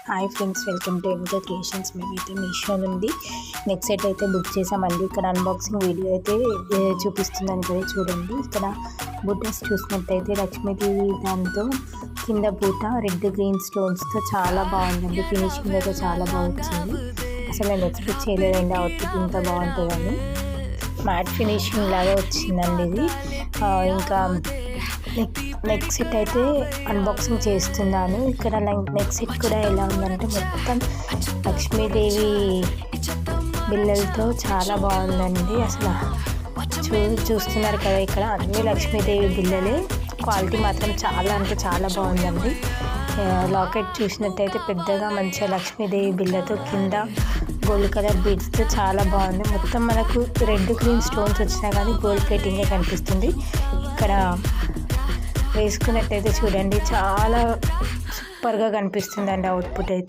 Hi friends, welcome to MK creations. మేమైతే మీషో నుండి neck set అయితే బుక్ చేసామండి. ఇక్కడ అన్బాక్సింగ్ వీడియో అయితే చూపిస్తుందని కదా చూడండి. ఇక్కడ బుట్టస్ చూసినట్టయితే లక్ష్మీదేవి దాంతో కింద బూట రెడ్ గ్రీన్ స్టోన్స్తో చాలా బాగుందండి. ఫినిషింగ్ అయితే చాలా బాగా వచ్చింది. అసలు నేను ఎక్స్పెక్ట్ చేయలేదండి అవుట్పుట్ ఇంత బాగుంటుందని. మ్యాట్ ఫినిషింగ్ లాగా వచ్చిందండి ఇది. ఇంకా నెక్ సెట్ అయితే అన్బాక్సింగ్ చేస్తున్నాను. ఇక్కడ నెక్ సెట్ కూడా ఎలా ఉందంటే మొత్తం లక్ష్మీదేవి బిళ్ళలతో చాలా బాగుందండి. అసలు చూస్తున్నారు కదా, ఇక్కడ అన్ని లక్ష్మీదేవి బిళ్ళలే. క్వాలిటీ మాత్రం చాలా అంటే చాలా బాగుందండి. లాకెట్ చూసినట్టయితే పెద్దగా మంచిగా లక్ష్మీదేవి బిళ్ళతో కింద గోల్డ్ కలర్ బీడ్స్తో చాలా బాగుంది. మొత్తం మనకు రెడ్ గ్రీన్ స్టోన్స్ వచ్చినా కానీ గోల్డ్ ప్లేటింగే కనిపిస్తుంది. ఇక్కడ వేసుకున్నట్టయితే చూడండి చాలా సూపర్గా కనిపిస్తుందండి అవుట్పుట్ అయితే.